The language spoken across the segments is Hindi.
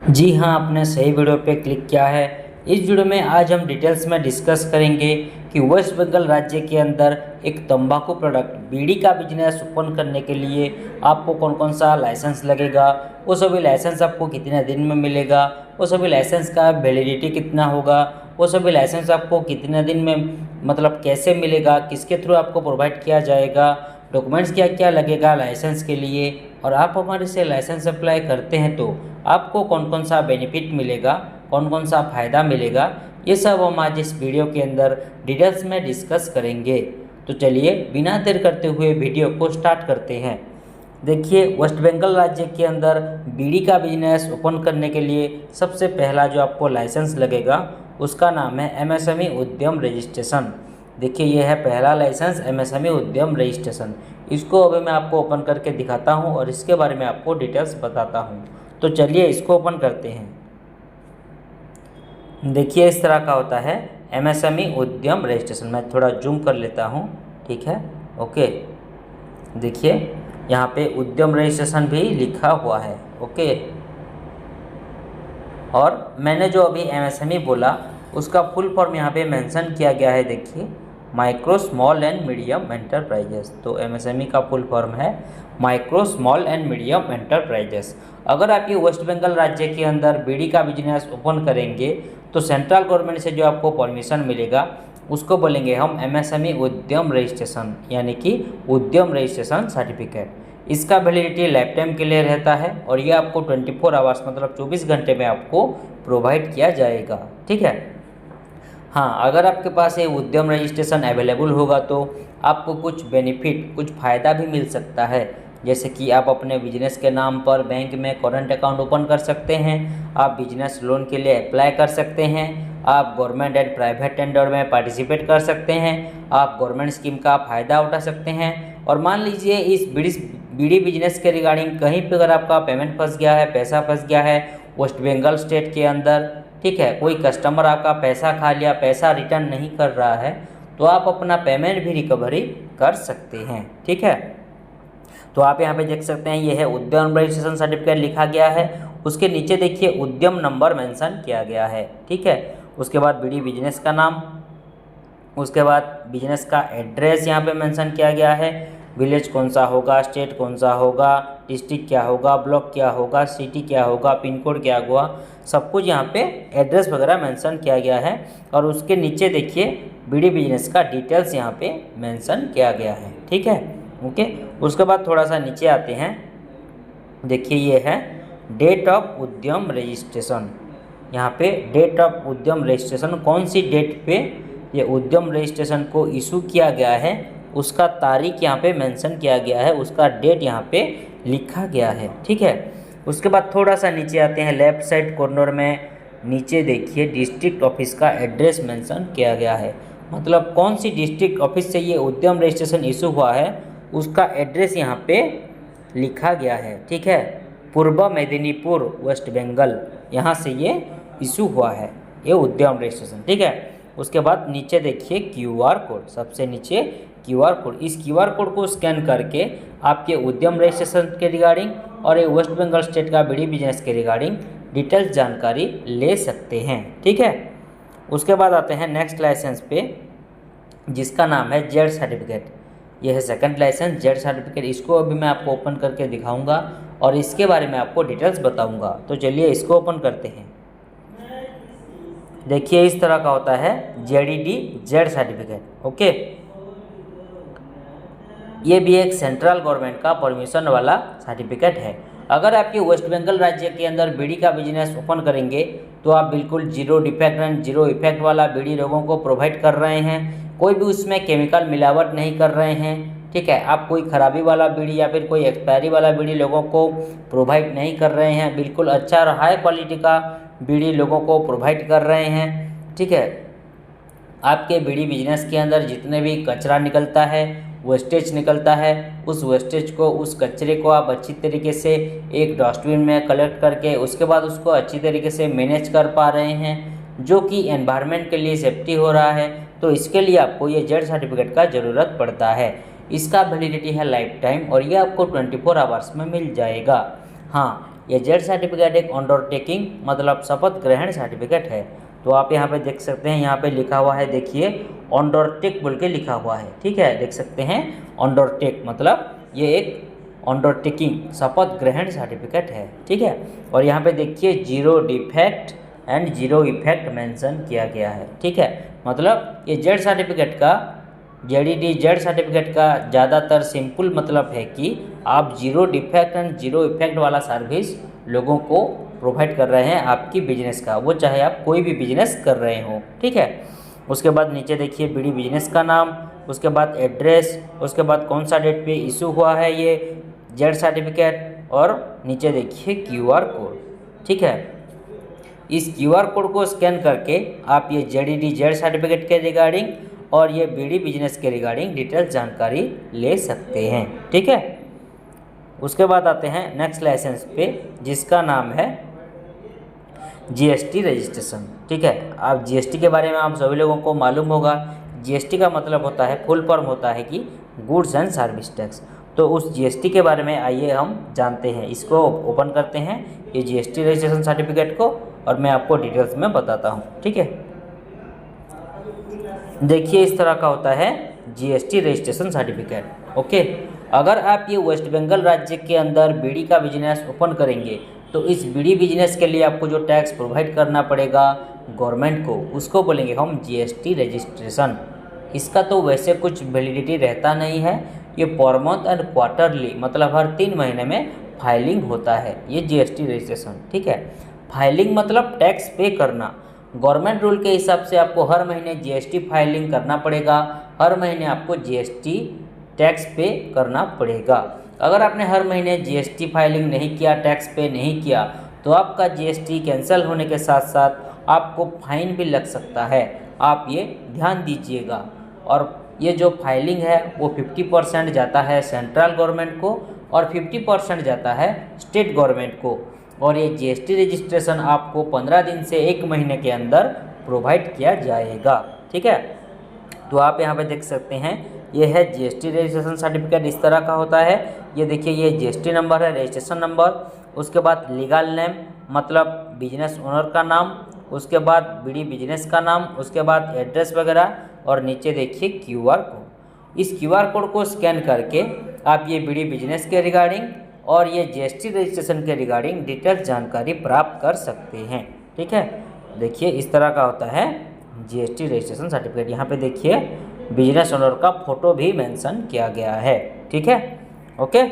जी हाँ, आपने सही वीडियो पे क्लिक किया है। इस वीडियो में आज हम डिटेल्स में डिस्कस करेंगे कि वेस्ट बंगाल राज्य के अंदर एक तंबाकू प्रोडक्ट बीड़ी का बिजनेस ओपन करने के लिए आपको कौन कौन सा लाइसेंस लगेगा, वो सभी लाइसेंस आपको कितने दिन में मिलेगा, वो सभी लाइसेंस का वैलिडिटी कितना होगा, वो सभी लाइसेंस आपको कितने दिन में मतलब कैसे मिलेगा, किसके थ्रू आपको प्रोवाइड किया जाएगा, डॉक्यूमेंट्स क्या क्या लगेगा लाइसेंस के लिए, और आप हमारे से लाइसेंस अप्लाई करते हैं तो आपको कौन कौन सा बेनिफिट मिलेगा, कौन कौन सा फ़ायदा मिलेगा, ये सब हम आज इस वीडियो के अंदर डिटेल्स में डिस्कस करेंगे। तो चलिए बिना देर करते हुए वीडियो को स्टार्ट करते हैं। देखिए, वेस्ट बंगाल राज्य के अंदर बीड़ी का बिजनेस ओपन करने के लिए सबसे पहला जो आपको लाइसेंस लगेगा उसका नाम है एमएसएमई उद्यम रजिस्ट्रेशन। देखिए, ये है पहला लाइसेंस एमएसएमई उद्यम रजिस्ट्रेशन। इसको अभी मैं आपको ओपन करके दिखाता हूँ और इसके बारे में आपको डिटेल्स बताता हूँ। तो चलिए इसको ओपन करते हैं। देखिए, इस तरह का होता है एमएसएमई उद्यम रजिस्ट्रेशन। मैं थोड़ा जूम कर लेता हूँ, ठीक है, ओके। देखिए, यहाँ पे उद्यम रजिस्ट्रेशन भी लिखा हुआ है, ओके। और मैंने जो अभी एमएसएमई बोला उसका फुल फॉर्म यहाँ पे मेंशन किया गया है। देखिए, micro small and medium enterprises. तो एमएसएमई का फुल फॉर्म है micro small and medium enterprises. अगर आप ये वेस्ट बंगाल राज्य के अंदर बीड़ी का बिजनेस ओपन करेंगे तो सेंट्रल गवर्नमेंट से जो आपको परमिशन मिलेगा उसको बोलेंगे हम एमएसएमई उद्यम रजिस्ट्रेशन, यानी कि उद्यम रजिस्ट्रेशन सर्टिफिकेट। इसका वैलिडिटी लाइफ टाइम के लिए रहता है और ये आपको 24 आवर्स मतलब 24 घंटे में आपको प्रोवाइड किया जाएगा, ठीक है। हाँ, अगर आपके पास ये उद्यम रजिस्ट्रेशन अवेलेबल होगा तो आपको कुछ बेनिफिट, कुछ फ़ायदा भी मिल सकता है। जैसे कि आप अपने बिजनेस के नाम पर बैंक में करंट अकाउंट ओपन कर सकते हैं, आप बिजनेस लोन के लिए अप्लाई कर सकते हैं, आप गवर्नमेंट एंड प्राइवेट टेंडर में पार्टिसिपेट कर सकते हैं, आप गवर्नमेंट स्कीम का फ़ायदा उठा सकते हैं। और मान लीजिए इस बीड़ी बिजनेस के रिगार्डिंग कहीं पर अगर आपका पेमेंट फंस गया है, पैसा फंस गया है वेस्ट बंगाल स्टेट के अंदर, ठीक है, कोई कस्टमर आपका पैसा खा लिया, पैसा रिटर्न नहीं कर रहा है, तो आप अपना पेमेंट भी रिकवरी कर सकते हैं, ठीक है। तो आप यहाँ पे देख सकते हैं ये है उद्यम रजिस्ट्रेशन सर्टिफिकेट लिखा गया है। उसके नीचे देखिए उद्यम नंबर मेंशन किया गया है, ठीक है। उसके बाद बीड़ी बिजनेस का नाम, उसके बाद बिजनेस का एड्रेस यहाँ पे मेंशन किया गया है, विलेज कौन सा होगा, स्टेट कौन सा होगा, डिस्ट्रिक्ट क्या होगा, ब्लॉक क्या होगा, सिटी क्या होगा, पिन कोड क्या होगा, सब कुछ यहाँ पे एड्रेस वगैरह मेंशन किया गया है। और उसके नीचे देखिए बीड़ी बिजनेस का डिटेल्स यहाँ पे मेंशन किया गया है, ठीक है, ओके। उसके बाद थोड़ा सा नीचे आते हैं। देखिए, ये है डेट ऑफ उद्यम रजिस्ट्रेशन। यहाँ पे डेट ऑफ उद्यम रजिस्ट्रेशन, कौन सी डेट पे ये उद्यम रजिस्ट्रेशन को इशू किया गया है उसका तारीख यहाँ पे मेंशन किया गया है, उसका डेट यहाँ पे लिखा गया है, ठीक है। उसके बाद थोड़ा सा नीचे आते हैं, लेफ्ट साइड कॉर्नर में नीचे देखिए डिस्ट्रिक्ट ऑफिस का एड्रेस मेंशन किया गया है। मतलब कौन सी डिस्ट्रिक्ट ऑफिस से ये उद्यम रजिस्ट्रेशन इशू हुआ है उसका एड्रेस यहाँ पे लिखा गया है, ठीक है। पूर्व मेदिनीपुर वेस्ट बंगाल, यहाँ से ये इशू हुआ है ये उद्यम रजिस्ट्रेशन, ठीक है। उसके बाद नीचे देखिए क्यूआर कोड, सबसे नीचे क्यूआर कोड। इस क्यूआर कोड को स्कैन करके आपके उद्यम रजिस्ट्रेशन के रिगार्डिंग और ये वेस्ट बंगाल स्टेट का बीड़ी बिजनेस के रिगार्डिंग डिटेल्स जानकारी ले सकते हैं, ठीक है। उसके बाद आते हैं नेक्स्ट लाइसेंस पे, जिसका नाम है जेड सर्टिफिकेट। यह है सेकंड लाइसेंस जेड सर्टिफिकेट। इसको अभी मैं आपको ओपन करके दिखाऊंगा और इसके बारे में आपको डिटेल्स बताऊंगा। तो चलिए इसको ओपन करते हैं। देखिए, इस तरह का होता है जेडीडी जेड सर्टिफिकेट, ओके। ये भी एक सेंट्रल गवर्नमेंट का परमिशन वाला सर्टिफिकेट है। अगर आपके वेस्ट बंगाल राज्य के अंदर बीड़ी का बिजनेस ओपन करेंगे तो आप बिल्कुल zero defect and zero effect वाला बीड़ी लोगों को प्रोवाइड कर रहे हैं। कोई भी उसमें केमिकल मिलावट नहीं कर रहे हैं, ठीक है। आप कोई खराबी वाला बीड़ी या फिर कोई एक्सपायरी वाला बीड़ी लोगों को प्रोवाइड नहीं कर रहे हैं। बिल्कुल अच्छा और हाई क्वालिटी का बीड़ी लोगों को प्रोवाइड कर रहे हैं, ठीक है। आपके बीड़ी बिजनेस के अंदर जितने भी कचरा निकलता है, वेस्टेज निकलता है, उस वेस्टेज को, उस कचरे को आप अच्छी तरीके से एक डस्टबिन में कलेक्ट करके उसके बाद उसको अच्छी तरीके से मैनेज कर पा रहे हैं, जो कि एनवायरनमेंट के लिए सेफ्टी हो रहा है। तो इसके लिए आपको ये जेड सर्टिफिकेट का ज़रूरत पड़ता है। इसका वैलिडिटी है लाइफ टाइम और ये आपको 24 आवर्स में मिल जाएगा। हाँ, ये जेड सर्टिफिकेट एक अंडरटेकिंग मतलब शपथ ग्रहण सर्टिफिकेट है। तो आप यहाँ पे देख सकते हैं, यहाँ पे लिखा हुआ है, देखिए अंडरटेक बोल के लिखा हुआ है, ठीक है, देख सकते हैं अंडरटेक मतलब ये एक अंडरटेकिंग शपथ ग्रहण सर्टिफिकेट है, ठीक है। और यहाँ पे देखिए zero defect and zero effect mention किया गया है, ठीक है। मतलब ये जेड सर्टिफिकेट का जेडीडी जेड सर्टिफिकेट का ज़्यादातर सिंपल मतलब है कि आप zero defect and zero effect वाला सर्विस लोगों को प्रोवाइड कर रहे हैं आपकी बिजनेस का, वो चाहे आप कोई भी बिजनेस कर रहे हो, ठीक है। उसके बाद नीचे देखिए बीडी बिजनेस का नाम, उसके बाद एड्रेस, उसके बाद कौन सा डेट पे इशू हुआ है ये जेड सर्टिफिकेट, और नीचे देखिए क्यूआर कोड, ठीक है। इस क्यूआर कोड को स्कैन करके आप ये जेडीडी जेड सर्टिफिकेट के रिगार्डिंग और ये बीडी बिजनेस के रिगार्डिंग डिटेल जानकारी ले सकते हैं, ठीक है। उसके बाद आते हैं नेक्स्ट लाइसेंस पे, जिसका नाम है जीएसटी रजिस्ट्रेशन, ठीक है। आप जीएसटी के बारे में आप सभी लोगों को मालूम होगा। जीएसटी का मतलब होता है, फुल फॉर्म होता है कि गुड्स एंड सर्विस टैक्स। तो उस जीएसटी के बारे में आइए हम जानते हैं। इसको ओपन करते हैं, ये जीएसटी रजिस्ट्रेशन सर्टिफिकेट को, और मैं आपको डिटेल्स में बताता हूँ, ठीक है। देखिए इस तरह का होता है जीएसटी रजिस्ट्रेशन सर्टिफिकेट, ओके। अगर आप ये वेस्ट बंगाल राज्य के अंदर बीड़ी का बिजनेस ओपन करेंगे तो इस बीड़ी बिजनेस के लिए आपको जो टैक्स प्रोवाइड करना पड़ेगा गवर्नमेंट को, उसको बोलेंगे हम जीएसटी रजिस्ट्रेशन। इसका तो वैसे कुछ वैलिडिटी रहता नहीं है, ये पर मंथ एंड क्वार्टरली मतलब हर 3 महीने में फाइलिंग होता है ये जीएसटी रजिस्ट्रेशन, ठीक है। फाइलिंग मतलब टैक्स पे करना। गवर्नमेंट रूल के हिसाब से आपको हर महीने जीएसटी फाइलिंग करना पड़ेगा, हर महीने आपको जीएसटी टैक्स पे करना पड़ेगा। अगर आपने हर महीने जीएसटी फाइलिंग नहीं किया, टैक्स पे नहीं किया, तो आपका जीएसटी कैंसिल होने के साथ साथ आपको फाइन भी लग सकता है, आप ये ध्यान दीजिएगा। और ये जो फाइलिंग है वो 50% जाता है सेंट्रल गवर्नमेंट को और 50% जाता है स्टेट गवर्नमेंट को। और ये जीएसटी रजिस्ट्रेशन आपको 15 दिन से 1 महीने के अंदर प्रोवाइड किया जाएगा, ठीक है। तो आप यहाँ पे देख सकते हैं, ये है जीएसटी रजिस्ट्रेशन सर्टिफिकेट, इस तरह का होता है। ये देखिए ये जीएसटी नंबर है, रजिस्ट्रेशन नंबर, उसके बाद लीगल नेम मतलब बिजनेस ओनर का नाम, उसके बाद बीडी बिजनेस का नाम, उसके बाद एड्रेस वगैरह, और नीचे देखिए क्यूआर कोड। इस क्यूआर कोड को स्कैन करके आप ये बीडी बिजनेस के रिगार्डिंग और ये जीएसटी रजिस्ट्रेशन के रिगार्डिंग डिटेल जानकारी प्राप्त कर सकते हैं, ठीक है। देखिए इस तरह का होता है जीएसटी रजिस्ट्रेशन सर्टिफिकेट। यहाँ पे देखिए बिजनेस ओनर का फोटो भी मेंशन किया गया है, ठीक है, ओके।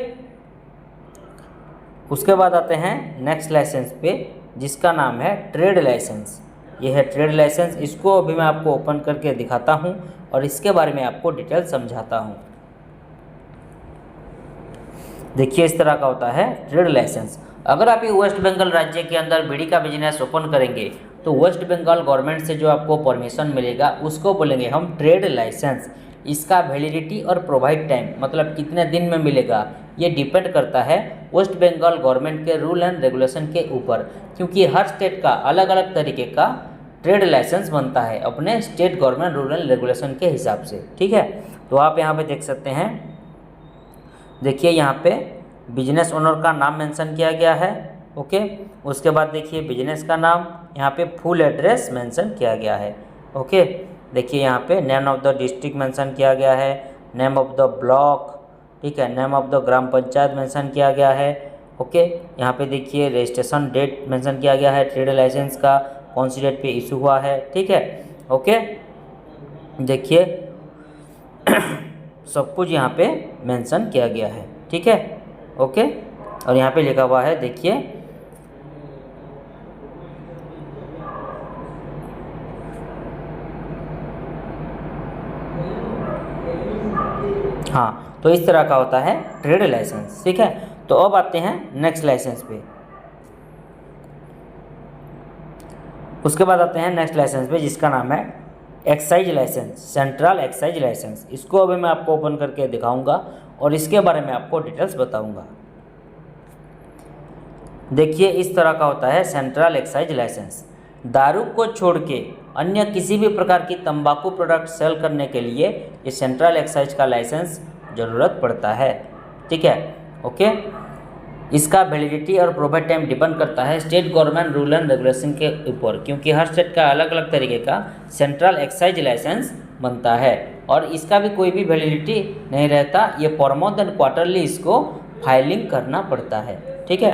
उसके बाद आते हैं नेक्स्ट लाइसेंस पे, जिसका नाम है ट्रेड लाइसेंस। ये है ट्रेड लाइसेंस, इसको अभी मैं आपको ओपन करके दिखाता हूँ और इसके बारे में आपको डिटेल समझाता हूँ। देखिए इस तरह का होता है ट्रेड लाइसेंस। अगर आप ये वेस्ट बंगाल राज्य के अंदर बीड़ी का बिजनेस ओपन करेंगे तो वेस्ट बंगाल गवर्नमेंट से जो आपको परमिशन मिलेगा उसको बोलेंगे हम ट्रेड लाइसेंस। इसका वैलिडिटी और प्रोवाइड टाइम मतलब कितने दिन में मिलेगा ये डिपेंड करता है वेस्ट बंगाल गवर्नमेंट के रूल एंड रेगुलेशन के ऊपर, क्योंकि हर स्टेट का अलग अलग तरीके का ट्रेड लाइसेंस बनता है अपने state government rule and regulation के हिसाब से, ठीक है। तो आप यहाँ पे देख सकते हैं, देखिए यहाँ पे बिजनेस ओनर का नाम मेंशन किया गया है, ओके। उसके बाद देखिए बिजनेस का नाम, यहाँ पे फुल एड्रेस मेंशन किया गया है, ओके। देखिए यहाँ पे name of the district mention किया गया है, नेम ऑफ द ब्लॉक, ठीक है, name of the gram panchayat mention किया गया है, ओके। यहाँ पे देखिए रजिस्ट्रेशन डेट मेंशन किया गया है ट्रेड लाइसेंस का, कौन सी डेट पे इशू हुआ है, ठीक है, ओके। देखिए सब कुछ यहाँ पे मेंशन किया गया है, ठीक है, ओके। और यहाँ पे लिखा हुआ है, देखिए हाँ, तो इस तरह का होता है ट्रेड लाइसेंस, ठीक है। तो अब आते हैं नेक्स्ट लाइसेंस पे। उसके बाद आते हैं नेक्स्ट लाइसेंस पे, जिसका नाम है excise licence, central excise licence. इसको अभी मैं आपको ओपन करके दिखाऊंगा और इसके बारे में आपको डिटेल्स बताऊंगा। देखिए इस तरह का होता है सेंट्रल एक्साइज लाइसेंस। दारू को छोड़ के अन्य किसी भी प्रकार की तंबाकू प्रोडक्ट सेल करने के लिए ये सेंट्रल एक्साइज का लाइसेंस ज़रूरत पड़ता है, ठीक है, ओके। इसका वैलिडिटी और प्रोवाइड टाइम डिपेंड करता है state government rule and regulation के ऊपर, क्योंकि हर स्टेट का अलग अलग तरीके का सेंट्रल एक्साइज लाइसेंस बनता है और इसका भी कोई भी वैलिडिटी नहीं रहता। ये पर मंथ एंड क्वार्टरली इसको फाइलिंग करना पड़ता है। ठीक है,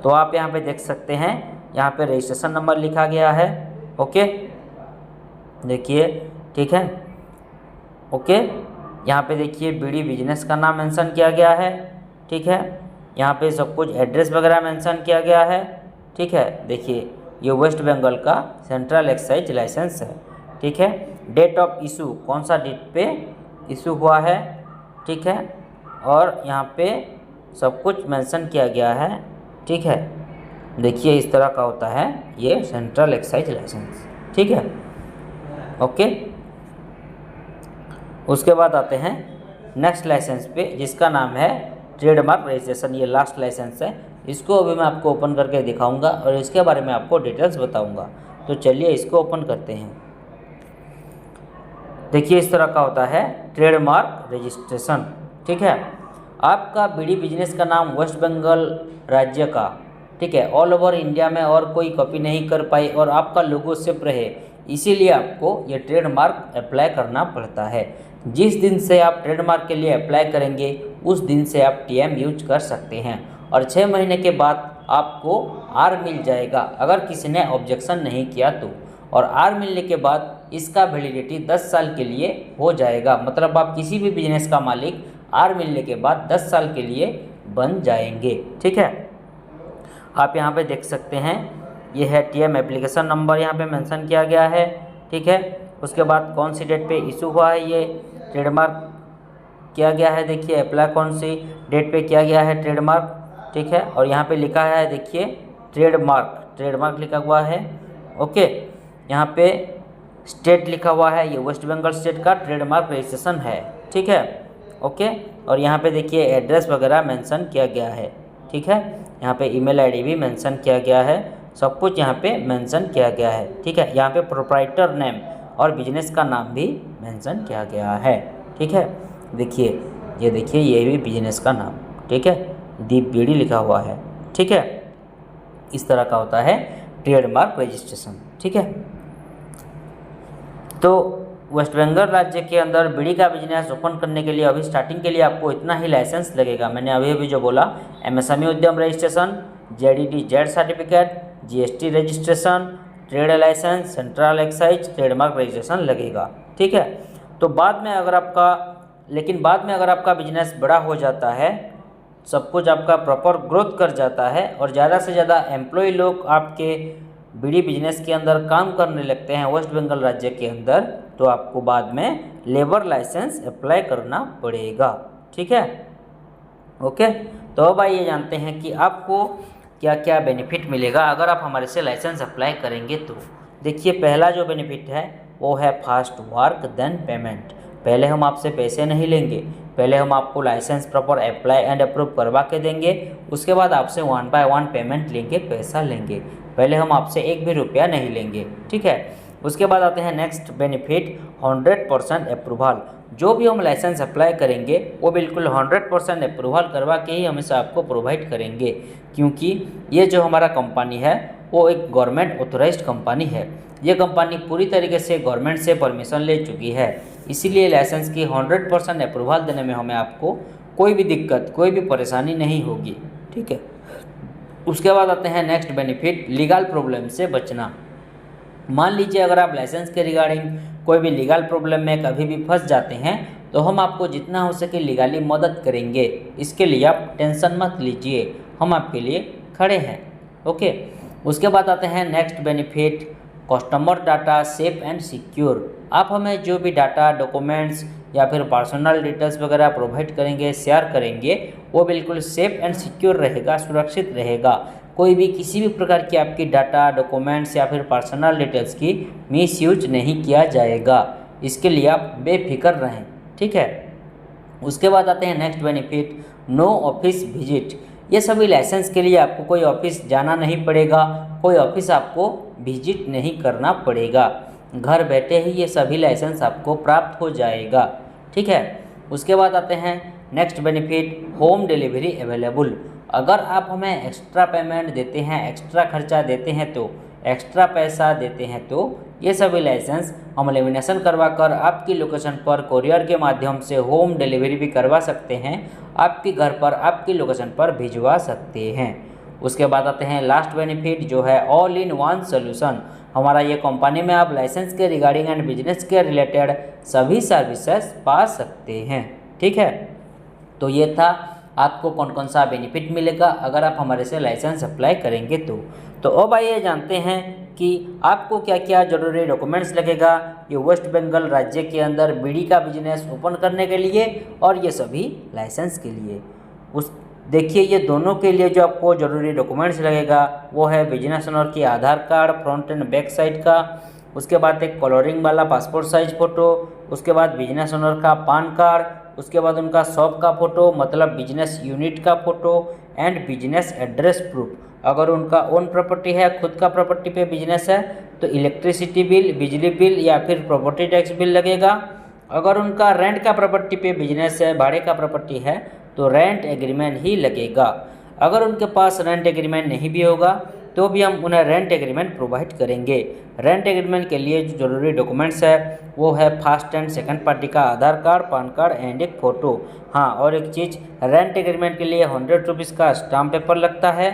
तो आप यहाँ पे देख सकते हैं, यहाँ पे रजिस्ट्रेशन नंबर लिखा गया है। ओके, देखिए, ठीक है, ओके, यहाँ पे देखिए बीड़ी बिजनेस का नाम मेंशन किया गया है। ठीक है, यहाँ पे सब कुछ एड्रेस वगैरह मेंशन किया गया है। ठीक है, देखिए ये वेस्ट बंगाल का सेंट्रल एक्साइज लाइसेंस है। ठीक है, डेट ऑफ इशू कौन सा डेट पे इशू हुआ है। ठीक है, और यहाँ पे सब कुछ मेंशन किया गया है। ठीक है, देखिए इस तरह का होता है ये सेंट्रल एक्साइज लाइसेंस। ठीक है, ओके, उसके बाद आते हैं नेक्स्ट लाइसेंस पे, जिसका नाम है ट्रेडमार्क रजिस्ट्रेशन। ये लास्ट लाइसेंस है, इसको अभी मैं आपको ओपन करके दिखाऊंगा और इसके बारे में आपको डिटेल्स बताऊंगा। तो चलिए इसको ओपन करते हैं। देखिए इस तरह का होता है ट्रेडमार्क रजिस्ट्रेशन। ठीक है, आपका बीड़ी बिजनेस का नाम वेस्ट बंगाल राज्य का, ठीक है, ऑल ओवर इंडिया में और कोई कॉपी नहीं कर पाई और आपका लोगो सिर्फ रहे, इसीलिए आपको ये ट्रेडमार्क अप्लाई करना पड़ता है। जिस दिन से आप ट्रेडमार्क के लिए अप्लाई करेंगे उस दिन से आप टीएम यूज कर सकते हैं और 6 महीने के बाद आपको आर मिल जाएगा अगर किसी ने ऑब्जेक्शन नहीं किया तो। और आर मिलने के बाद इसका वैलिडिटी 10 साल के लिए हो जाएगा। मतलब आप किसी भी बिजनेस का मालिक आर मिलने के बाद 10 साल के लिए बन जाएंगे। ठीक है, आप यहाँ पे देख सकते हैं, ये है टीएम एप्लीकेशन नंबर यहाँ पे मेंशन किया गया है। ठीक है, उसके बाद कौन सी डेट पे इशू हुआ है ये ट्रेडमार्क किया गया है। देखिए अप्लाई कौन सी डेट पे किया गया है ट्रेडमार्क। ठीक है, और यहाँ पे लिखा है, देखिए ट्रेडमार्क लिखा हुआ है। ओके, यहाँ पे स्टेट लिखा हुआ है, ये वेस्ट बंगाल स्टेट का ट्रेडमार्क रजिस्ट्रेशन है। ठीक है, ओके, और यहाँ पे देखिए एड्रेस वगैरह मेंशन किया गया है। ठीक है, यहाँ पे ईमेल आईडी भी मेंशन किया गया है, सब कुछ यहाँ पे मेंशन किया गया है। ठीक है, यहाँ पे प्रोप्राइटर नेम और बिजनेस का नाम भी मेंशन किया गया है। ठीक है, देखिए ये देखिए ये भी बिजनेस का नाम, ठीक है, दीप बीड़ी लिखा हुआ है। ठीक है, इस तरह का होता है ट्रेडमार्क रजिस्ट्रेशन। ठीक है, तो वेस्ट बंगाल राज्य के अंदर बीड़ी का बिजनेस ओपन करने के लिए अभी स्टार्टिंग के लिए आपको इतना ही लाइसेंस लगेगा। मैंने अभी जो बोला, एमएसएमई उद्यम रजिस्ट्रेशन, जेडीडी ZED certificate, GST registration, trade licence, central excise, trademark registration लगेगा। ठीक है, तो बाद में अगर आपका बिजनेस बड़ा हो जाता है, सब कुछ आपका प्रॉपर ग्रोथ कर जाता है और ज़्यादा से ज़्यादा एम्प्लॉय लोग आपके बीड़ी बिजनेस के अंदर काम करने लगते हैं वेस्ट बंगाल राज्य के अंदर, तो आपको बाद में लेबर लाइसेंस अप्लाई करना पड़ेगा। ठीक है, ओके, तो अब आइए जानते हैं कि आपको क्या क्या बेनिफिट मिलेगा अगर आप हमारे से लाइसेंस अप्लाई करेंगे तो। देखिए पहला जो बेनिफिट है वो है फास्ट वर्क देन पेमेंट। पहले हम आपसे पैसे नहीं लेंगे, पहले हम आपको licence proper apply and approve करवा के देंगे, उसके बाद आपसे 1 बाय 1 पेमेंट लेंगे, पैसा लेंगे। पहले हम आपसे 1 भी रुपया नहीं लेंगे। ठीक है, उसके बाद आते हैं नेक्स्ट बेनिफिट 100% अप्रूवल। जो भी हम लाइसेंस अप्लाई करेंगे वो बिल्कुल 100% अप्रूवल करवा के ही हमेशा आपको प्रोवाइड करेंगे, क्योंकि ये जो हमारा कंपनी है वो एक गवर्नमेंट ऑथोराइज्ड कंपनी है। ये कंपनी पूरी तरीके से गवर्नमेंट से परमिशन ले चुकी है, इसीलिए लाइसेंस की 100% अप्रूवल देने में हमें आपको कोई भी दिक्कत, कोई भी परेशानी नहीं होगी। ठीक है, उसके बाद आते हैं नेक्स्ट बेनिफिट लीगल प्रॉब्लम से बचना। मान लीजिए अगर आप लाइसेंस के रिगार्डिंग कोई भी लीगल प्रॉब्लम में कभी भी फंस जाते हैं तो हम आपको जितना हो सके लीगली मदद करेंगे। इसके लिए आप टेंशन मत लीजिए, हम आपके लिए खड़े हैं। ओके, उसके बाद आते हैं next benefit customer data safe and secure. आप हमें जो भी डाटा, डॉक्यूमेंट्स या फिर पर्सनल डिटेल्स वगैरह प्रोवाइड करेंगे, शेयर करेंगे, वो बिल्कुल सेफ एंड सिक्योर रहेगा, सुरक्षित रहेगा। कोई भी किसी भी प्रकार की आपकी डाटा, डॉक्यूमेंट्स या फिर पर्सनल डिटेल्स की मिसयूज नहीं किया जाएगा। इसके लिए आप बेफिक्र रहें। ठीक है, उसके बाद आते हैं next benefit no office visit. ये सभी लाइसेंस के लिए आपको कोई ऑफिस जाना नहीं पड़ेगा, कोई ऑफिस आपको विजिट नहीं करना पड़ेगा, घर बैठे ही ये सभी लाइसेंस आपको प्राप्त हो जाएगा। ठीक है, उसके बाद आते हैं next benefit home delivery available. अगर आप हमें एक्स्ट्रा पेमेंट देते हैं, एक्स्ट्रा खर्चा देते हैं, तो एक्स्ट्रा पैसा देते हैं, तो ये सभी लाइसेंस हम लेमिनेशन करवा कर आपकी लोकेशन पर कोरियर के माध्यम से होम डिलीवरी भी करवा सकते हैं, आपके घर पर आपकी लोकेशन पर भिजवा सकते हैं। उसके बाद आते हैं लास्ट बेनिफिट जो है ऑल इन वन सोल्यूशन। हमारा ये कंपनी में आप लाइसेंस के रिगार्डिंग एंड बिजनेस के रिलेटेड सभी सर्विसेज पा सकते हैं। ठीक है, तो ये था आपको कौन कौन सा बेनिफिट मिलेगा अगर आप हमारे से लाइसेंस अप्लाई करेंगे तो अब आइए जानते हैं कि आपको क्या क्या ज़रूरी डॉक्यूमेंट्स लगेगा ये वेस्ट बंगाल राज्य के अंदर बीड़ी का बिजनेस ओपन करने के लिए और ये सभी लाइसेंस के लिए। उस देखिए ये दोनों के लिए जो आपको ज़रूरी डॉक्यूमेंट्स लगेगा वो है बिजनेस ओनर की Aadhaar card front and back side का, उसके बाद एक कलरिंग वाला पासपोर्ट साइज फ़ोटो, उसके बाद बिजनेस ओनर का पान कार्ड, उसके बाद उनका शॉप का फ़ोटो मतलब बिजनेस यूनिट का photo and business address proof. अगर उनका ओन प्रॉपर्टी है, खुद का प्रॉपर्टी पे बिजनेस है तो इलेक्ट्रिसिटी बिल, बिजली बिल या फिर प्रॉपर्टी टैक्स बिल लगेगा। अगर उनका रेंट का प्रॉपर्टी पे बिजनेस है, भाड़े का प्रॉपर्टी है तो रेंट एग्रीमेंट ही लगेगा। अगर उनके पास रेंट एग्रीमेंट नहीं भी होगा तो भी हम उन्हें रेंट एग्रीमेंट प्रोवाइड करेंगे। रेंट एग्रीमेंट के लिए जो जरूरी डॉक्यूमेंट्स है वो है फर्स्ट एंड सेकंड पार्टी का आधार कार्ड, पान कार्ड एंड एक फ़ोटो। हाँ, और एक चीज़, रेंट एग्रीमेंट के लिए 100 रुपीज़ का स्टाम्प पेपर लगता है,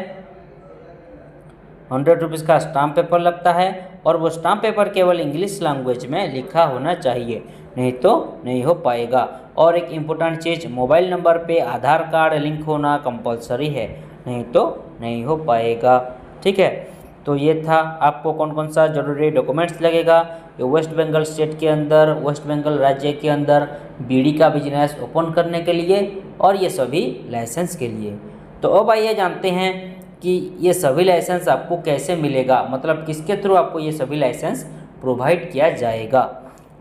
100 रुपीज़ का स्टाम्प पेपर लगता है और वो स्टाम्प पेपर केवल इंग्लिश लैंग्वेज में लिखा होना चाहिए, नहीं तो नहीं हो पाएगा। और एक इम्पोर्टेंट चीज़, मोबाइल नंबर पे आधार कार्ड लिंक होना कंपलसरी है, नहीं तो नहीं हो पाएगा। ठीक है, तो ये था आपको कौन कौन सा ज़रूरी डॉक्यूमेंट्स लगेगा ये वेस्ट बंगाल स्टेट के अंदर, वेस्ट बंगाल राज्य के अंदर बीड़ी का बिजनेस ओपन करने के लिए और ये सभी लाइसेंस के लिए। तो अब आइए जानते हैं कि ये सभी लाइसेंस आपको कैसे मिलेगा, मतलब किसके थ्रू आपको ये सभी लाइसेंस प्रोवाइड किया जाएगा।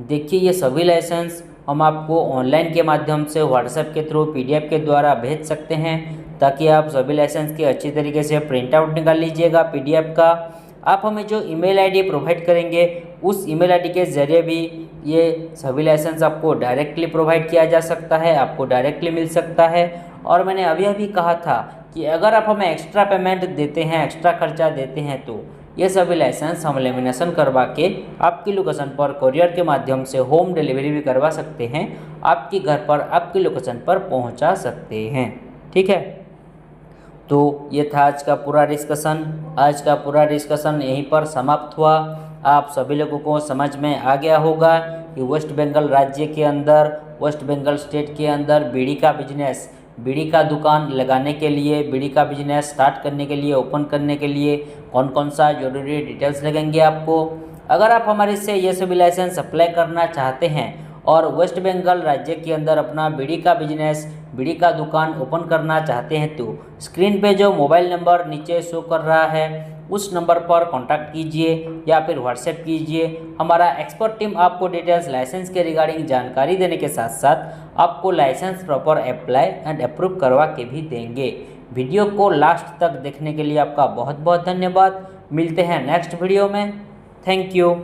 देखिए ये सभी लाइसेंस हम आपको ऑनलाइन के माध्यम से व्हाट्सएप के थ्रू PDF के द्वारा भेज सकते हैं ताकि आप सभी लाइसेंस की अच्छी तरीके से प्रिंट आउट निकाल लीजिएगा PDF का। आप हमें जो ईमेल आईडी प्रोवाइड करेंगे उस ईमेल आईडी के ज़रिए भी ये सभी लाइसेंस आपको डायरेक्टली प्रोवाइड किया जा सकता है, आपको डायरेक्टली मिल सकता है। और मैंने अभी कहा था कि अगर आप हमें एक्स्ट्रा पेमेंट देते हैं, एक्स्ट्रा खर्चा देते हैं तो ये सभी लाइसेंस हम लेमिनेशन करवा के आपकी लोकेशन पर कोरियर के माध्यम से होम डिलीवरी भी करवा सकते हैं, आपके घर पर आपकी लोकेशन पर पहुंचा सकते हैं। ठीक है, तो ये था आज का पूरा डिस्कशन। आज का पूरा डिस्कशन यहीं पर समाप्त हुआ। आप सभी लोगों को समझ में आ गया होगा कि वेस्ट बंगाल राज्य के अंदर, वेस्ट बंगाल स्टेट के अंदर बीड़ी का बिजनेस, बीड़ी का दुकान लगाने के लिए, बीड़ी का बिजनेस स्टार्ट करने के लिए, ओपन करने के लिए कौन कौन सा जरूरी डिटेल्स लगेंगे आपको। अगर आप हमारे से ये सभी लाइसेंस अप्लाई करना चाहते हैं और वेस्ट बंगाल राज्य के अंदर अपना बीड़ी का बिजनेस, बीड़ी का दुकान ओपन करना चाहते हैं तो स्क्रीन पे जो मोबाइल नंबर नीचे शो कर रहा है उस नंबर पर कांटेक्ट कीजिए या फिर व्हाट्सएप कीजिए। हमारा एक्सपर्ट टीम आपको डिटेल्स लाइसेंस के रिगार्डिंग जानकारी देने के साथ साथ आपको licence proper apply and approve करवा के भी देंगे। वीडियो को लास्ट तक देखने के लिए आपका बहुत बहुत धन्यवाद। मिलते हैं नेक्स्ट वीडियो में। Thank you.